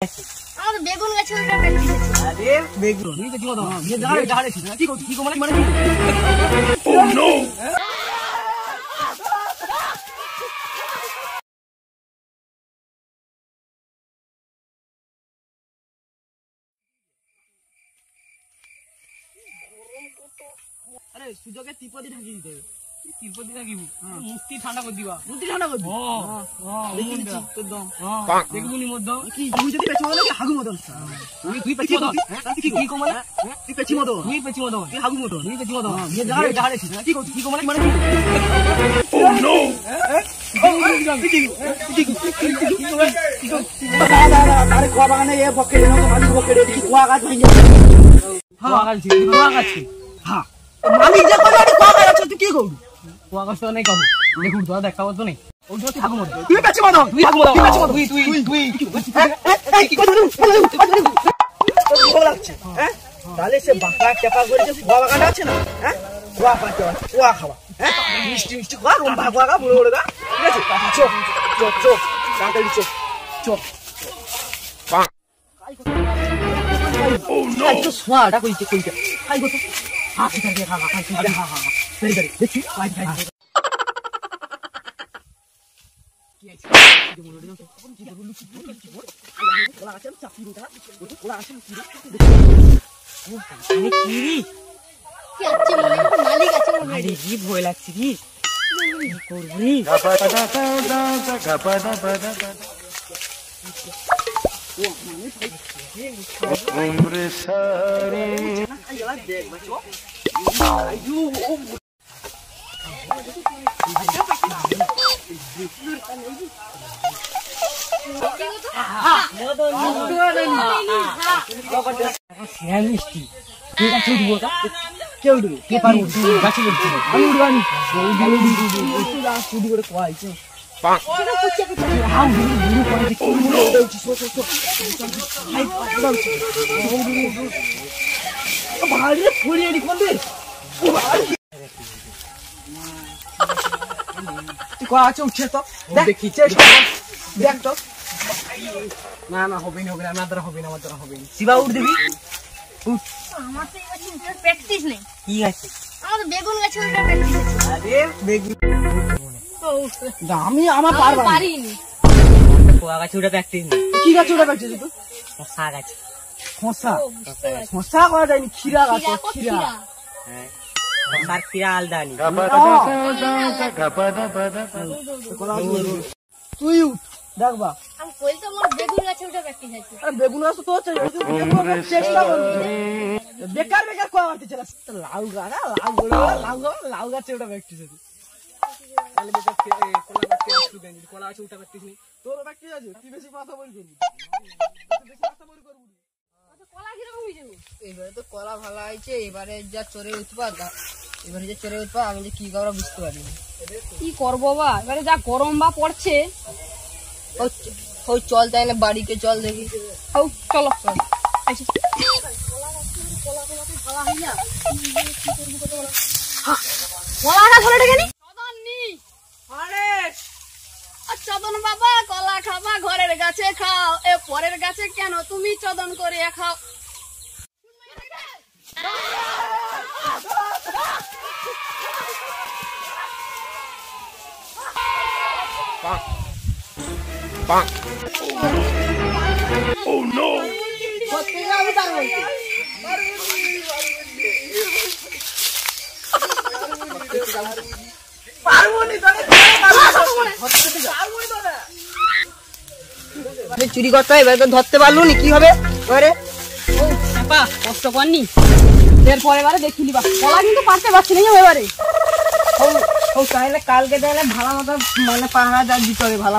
আমাদের বেগুন গাছে ওটা প্র্যাকটিস হচ্ছে। আরে বেগুন তুই তো কি বল ये झाड़े झाड़े কি কো মানে ও নো আরে সুযোগে ত্রিপদি ঢাকি দিতে ত্রিপদি ঢাকিবু মুক্তি ঠান্ডা করে দিবা মুক্তি ঠান্ডা করে দিবা দেখিছি একদম দেখবুনি মধ্যে কি তুই যদি পেছ বলে কি হাগু মদন তুই পেছ মদন তুই কি কো মানে তুই পেছ মদন তুই হাগু মদন তুই পেছ মদন ये झाड़े झाड़े কি কো মানে ও নো আরে কোয়া বাগানে এ পকেটে না মালি পকেটে দেখি কোয়া গাছ ভাঙে কোয়া গাছ হ্যাঁ মালিক যে কোয়া গাছ আছে তুই কি করবি কোয়া গাছ তো নাই কাহু দেখুন তো দেখাবো তো নাই ও তো হাগু মদন তুই পেছ মদন তুই হাগু মদন তুই কি করবি লাগছে হ্যাঁ তাহলে সে বাঁকা চাপা করে যে কোয়া বাগান আছে না হ্যাঁ কোয়া পাতে কোয়া খাওয়া হ্যাঁ মিষ্টি মিষ্টি কোয়া রম্বা কোয়া বড় বড় গা ঠিক আছে চোখ চোখ চোখ কাকালি চোখ চোখ পা ও নো তো সোয়াটা কইতে খাই গো তো হাত থেকে খা ভেরি ভেরি দেখি খাই কি আছে কি বলো রে কোন কি বলো কি বলা আছে চাপি দিটা বলা আছে কি ও মানে কি কি আছে মনে মালিক আছে মনে আরে কি ভয় লাগছে কি করবি उम्र सारी মিষ্টি ঠিক আছে উঠবো কেউ উঠবে কে পারবো গাছে উঠছি আমি উঠবানি উঠি করে কোয়াইছে উঠছে তো দেখি দেখ তো না না হবে না আমার দ্বারা হবে না শিবা উঠ দিবি আমার তো এবার প্র্যাকটিস নেই কি আছে আমাদের বেগুন গাছে ওটা প্র্যাকটিস হচ্ছে। আরে বেগুন আমি আমার পারবো পারিনি কোয়া গাছে ওটা প্র্যাকটিস নেই কি গাছে ওটা প্র্যাকটিস তুই খোসা গাছে খোসা করা যায়নি খিরা গাছ খিরা হ্যাঁ আর খিরা আলাদা নি তুই উঠ দেখবা আমি বলতে আমার বেগুন গাছে ওটা প্র্যাকটিস আছে। আরে বেগুন গাছ তো চেষ্টা করবি বেকার কোয়া মারতে চলাস লাউ গাছ লাউ গাছে ওটা প্র্যাকটিস আছে তাহলে বেকার কোলা গাছে আসু দেন কোলা গাছে ওটা প্র্যাকটিস নেই তোর প্র্যাকটিস আছে তুই বেশি কথা বল করবি আচ্ছা কলা কি রকম হইছে এবারে তো কলা ভালো হয়েছে এবারে যা চড়ে উঠবা আমি যে কি করবো বুঝতে পারিনি কি করব বাবা এবারে যা গরম বা পড়ছে ওই চল তাইলে বাড়িতে চল দেখি চলো কলাটা ধরে ডেকে নি চদন বাবা কলা খাবা ঘরের গাছে খাও এ পরের গাছে কেন তুমি চদন করে খাও oh no চুরি করতে হয় এবারে তো ধরতে পারলো নি কি হবে এবারে কষ্ট করনি এরপরে এবারে দেখি নিবা কলা কিন্তু পারতে পারছি না এবারে তাহলে কালকে তাহলে ভালো মতো মানে পাহারা দিতে হবে ভালো